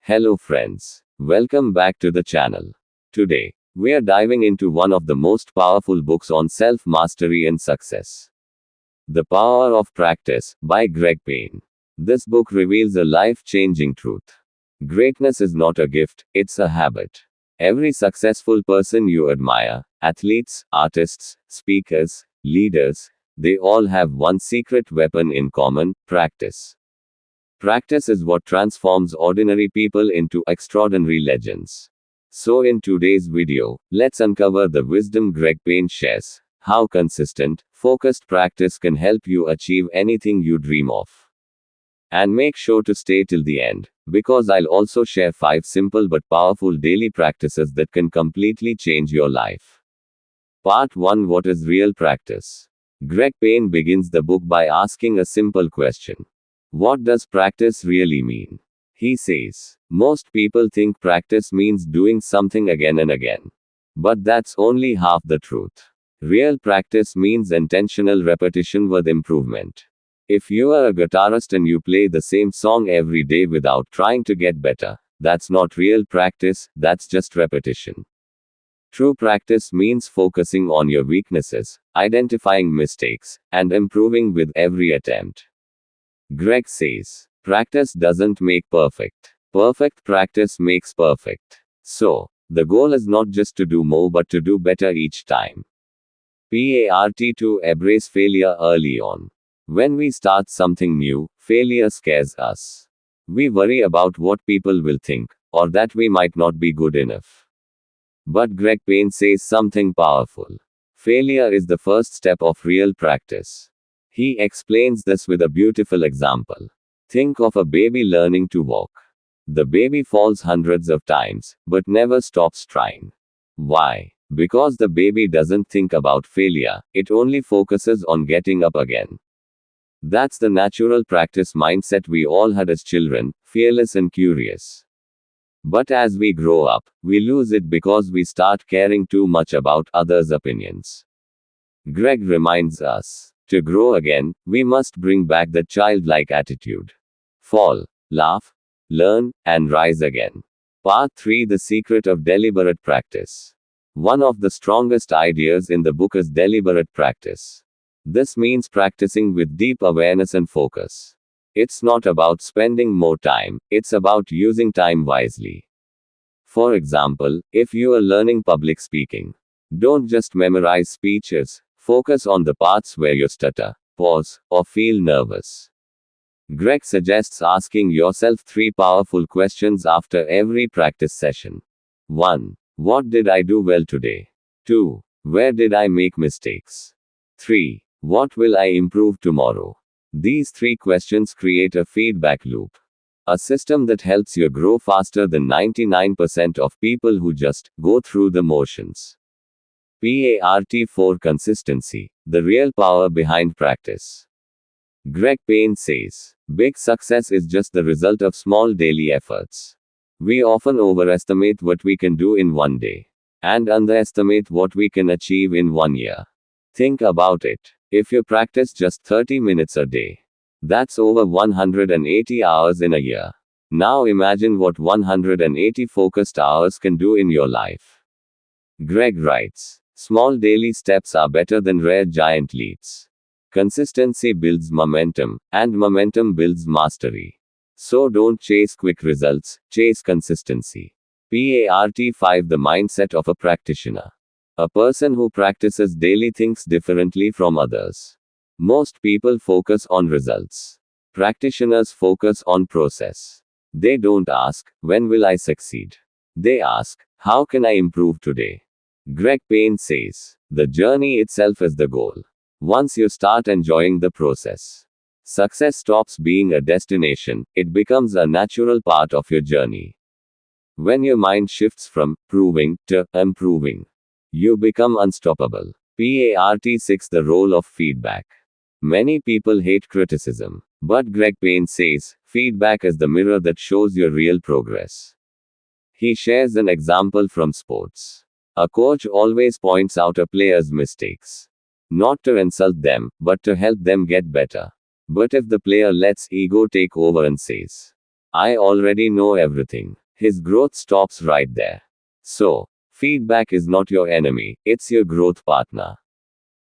Hello friends. Welcome back to the channel. Today, we are diving into one of the most powerful books on self-mastery and success. The Power of Practice, by Greg Payne. This book reveals a life-changing truth. Greatness is not a gift, it's a habit. Every successful person you admire, athletes, artists, speakers, leaders, they all have one secret weapon in common: practice. Practice is what transforms ordinary people into extraordinary legends. So, in today's video, let's uncover the wisdom Greg Payne shares: how consistent, focused practice can help you achieve anything you dream of. And make sure to stay till the end, because I'll also share 5 simple but powerful daily practices that can completely change your life. Part 1: What is real practice? Greg Payne begins the book by asking a simple question: what does practice really mean? He says, most people think practice means doing something again and again. But that's only half the truth. Real practice means intentional repetition with improvement. If you are a guitarist and you play the same song every day without trying to get better, that's not real practice, that's just repetition. True practice means focusing on your weaknesses, identifying mistakes, and improving with every attempt. Greg says, practice doesn't make perfect. Perfect practice makes perfect. So, the goal is not just to do more but to do better each time. Part 2: Embrace failure early on. When we start something new, failure scares us. We worry about what people will think, or that we might not be good enough. But Greg Payne says something powerful. Failure is the first step of real practice. He explains this with a beautiful example. Think of a baby learning to walk. The baby falls hundreds of times, but never stops trying. Why? Because the baby doesn't think about failure, it only focuses on getting up again. That's the natural practice mindset we all had as children, fearless and curious. But as we grow up, we lose it because we start caring too much about others' opinions. Greg reminds us, to grow again, we must bring back the childlike attitude. Fall, laugh, learn, and rise again. Part 3: The Secret of Deliberate Practice. One of the strongest ideas in the book is deliberate practice. This means practicing with deep awareness and focus. It's not about spending more time, it's about using time wisely. For example, if you are learning public speaking, don't just memorize speeches. Focus on the parts where you stutter, pause, or feel nervous. Greg suggests asking yourself 3 powerful questions after every practice session. 1. What did I do well today? 2. Where did I make mistakes? 3. What will I improve tomorrow? These 3 questions create a feedback loop. A system that helps you grow faster than 99% of people who just go through the motions. Part 4: Consistency, the real power behind practice. Greg Payne says, big success is just the result of small daily efforts. We often overestimate what we can do in one day, and underestimate what we can achieve in 1 year. Think about it. If you practice just 30 minutes a day, that's over 180 hours in a year. Now imagine what 180 focused hours can do in your life. Greg writes, small daily steps are better than rare giant leaps. Consistency builds momentum, and momentum builds mastery. So don't chase quick results, chase consistency. Part 5: The Mindset of a Practitioner. A person who practices daily thinks differently from others. Most people focus on results. Practitioners focus on process. They don't ask, when will I succeed? They ask, how can I improve today? Greg Payne says, the journey itself is the goal. Once you start enjoying the process, success stops being a destination, it becomes a natural part of your journey. When your mind shifts from proving to improving, you become unstoppable. Part 6: The Role of Feedback. Many people hate criticism, but Greg Payne says, feedback is the mirror that shows your real progress. He shares an example from sports. A coach always points out a player's mistakes. Not to insult them, but to help them get better. But if the player lets ego take over and says, I already know everything. His growth stops right there. So, feedback is not your enemy, it's your growth partner.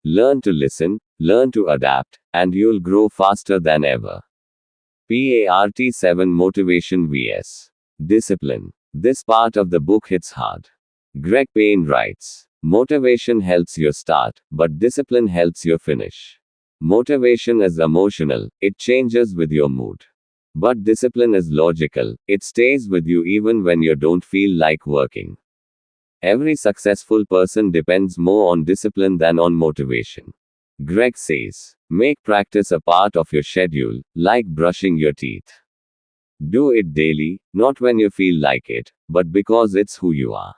Learn to listen, learn to adapt, and you'll grow faster than ever. PART 7 Motivation vs. Discipline. This part of the book hits hard. Greg Payne writes, motivation helps you start, but discipline helps you finish. Motivation is emotional, it changes with your mood. But discipline is logical, it stays with you even when you don't feel like working. Every successful person depends more on discipline than on motivation. Greg says, make practice a part of your schedule, like brushing your teeth. Do it daily, not when you feel like it, but because it's who you are.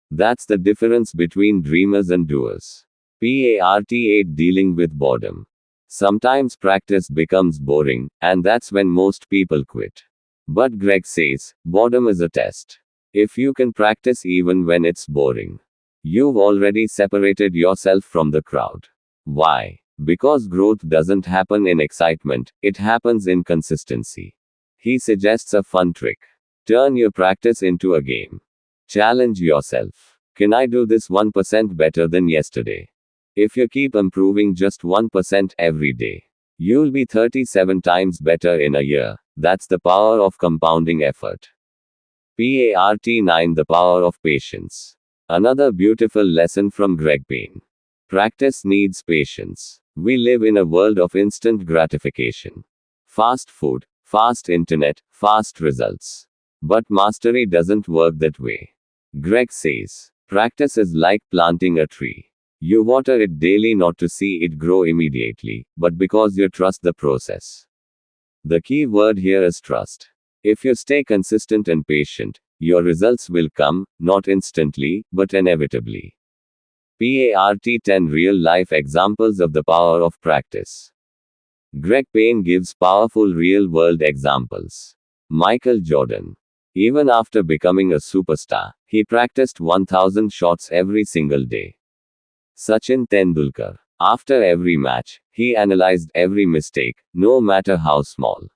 That's the difference between dreamers and doers. PART 8 Dealing with boredom. Sometimes practice becomes boring, and that's when most people quit. But Greg says, boredom is a test. If you can practice even when it's boring, you've already separated yourself from the crowd. Why? Because growth doesn't happen in excitement, it happens in consistency. He suggests a fun trick. Turn your practice into a game. Challenge yourself. Can I do this 1% better than yesterday? If you keep improving just 1% every day, you'll be 37 times better in a year. That's the power of compounding effort. PART 9 The Power of Patience. Another beautiful lesson from Greg Payne. Practice needs patience. We live in a world of instant gratification. Fast food, fast internet, fast results. But mastery doesn't work that way. Greg says, practice is like planting a tree. You water it daily not to see it grow immediately, but because you trust the process. The key word here is trust. If you stay consistent and patient, your results will come, not instantly, but inevitably. PART 10 Real life examples of the power of practice. Greg Payne gives powerful real world examples. Michael Jordan. Even after becoming a superstar, he practiced 1,000 shots every single day. Sachin Tendulkar. After every match, he analyzed every mistake, no matter how small.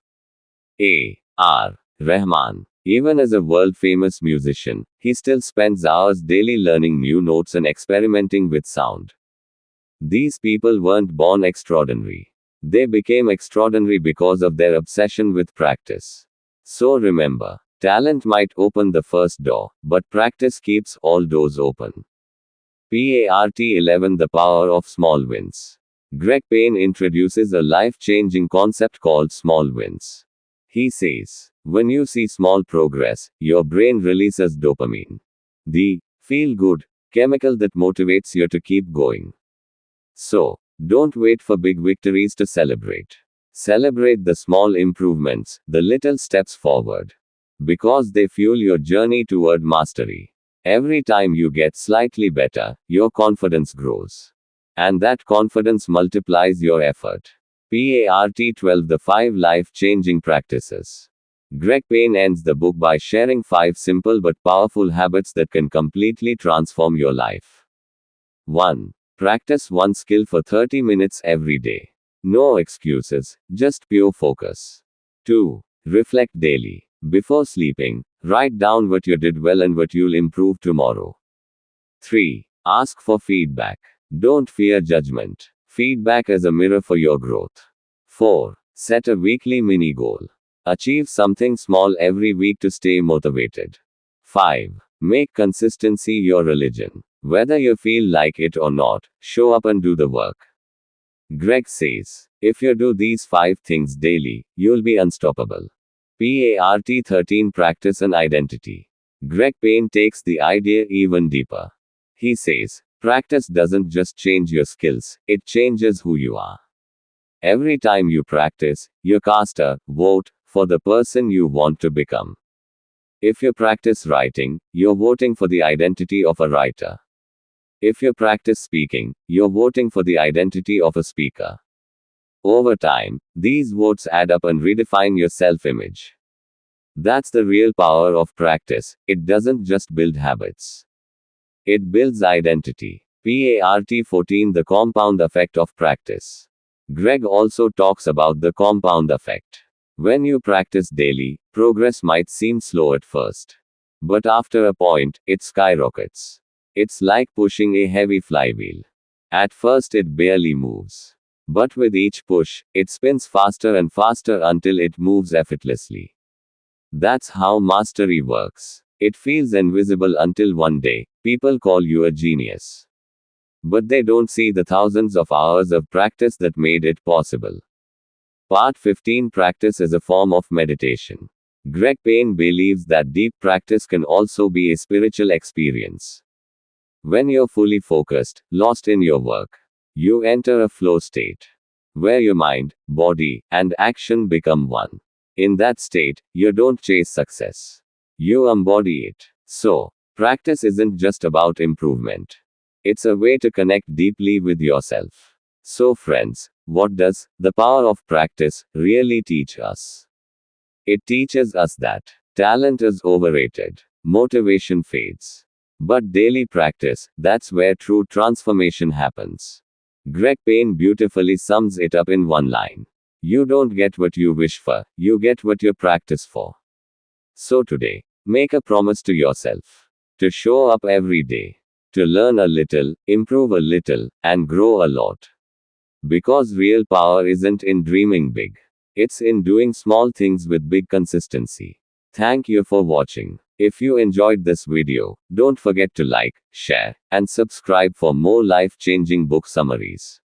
A.R. Rahman. Even as a world-famous musician, he still spends hours daily learning new notes and experimenting with sound. These people weren't born extraordinary. They became extraordinary because of their obsession with practice. So remember, talent might open the first door, but practice keeps all doors open. PART 11 The Power of Small Wins. Greg Payne introduces a life-changing concept called small wins. He says, when you see small progress, your brain releases dopamine. The feel-good chemical that motivates you to keep going. So, don't wait for big victories to celebrate. Celebrate the small improvements, the little steps forward. Because they fuel your journey toward mastery. Every time you get slightly better, your confidence grows. And that confidence multiplies your effort. PART 12 The 5 Life-Changing Practices. Greg Payne ends the book by sharing 5 simple but powerful habits that can completely transform your life. 1. Practice one skill for 30 minutes every day. No excuses, just pure focus. 2. Reflect daily. Before sleeping, write down what you did well and what you'll improve tomorrow. 3. Ask for feedback. Don't fear judgment. Feedback is a mirror for your growth. 4. Set a weekly mini goal. Achieve something small every week to stay motivated. 5. Make consistency your religion. Whether you feel like it or not, show up and do the work. Greg says, if you do these 5 things daily, you'll be unstoppable. PART 13 Practice and Identity. Greg Payne takes the idea even deeper. He says, practice doesn't just change your skills, it changes who you are. Every time you practice, you cast a vote for the person you want to become. If you practice writing, you're voting for the identity of a writer. If you practice speaking, you're voting for the identity of a speaker. Over time, these votes add up and redefine your self-image. That's the real power of practice. It doesn't just build habits. It builds identity. PART 14 The Compound Effect of Practice. Greg also talks about the compound effect. When you practice daily, progress might seem slow at first. But after a point, it skyrockets. It's like pushing a heavy flywheel. At first, it barely moves. But with each push, it spins faster and faster until it moves effortlessly. That's how mastery works. It feels invisible until one day, people call you a genius. But they don't see the thousands of hours of practice that made it possible. Part 15. Practice as a form of meditation. Greg Payne believes that deep practice can also be a spiritual experience. When you're fully focused, lost in your work, you enter a flow state where your mind, body, and action become one. In that state, you don't chase success, you embody it. So, practice isn't just about improvement, it's a way to connect deeply with yourself. So, friends, what does the power of practice really teach us? It teaches us that talent is overrated, motivation fades. But daily practice, that's where true transformation happens. Greg Payne beautifully sums it up in one line. You don't get what you wish for, you get what you practice for. So today, make a promise to yourself to show up every day, to learn a little, improve a little, and grow a lot. Because real power isn't in dreaming big, it's in doing small things with big consistency. Thank you for watching. If you enjoyed this video, don't forget to like, share, and subscribe for more life-changing book summaries.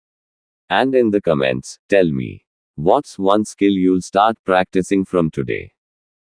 And in the comments, tell me, what's one skill you'll start practicing from today?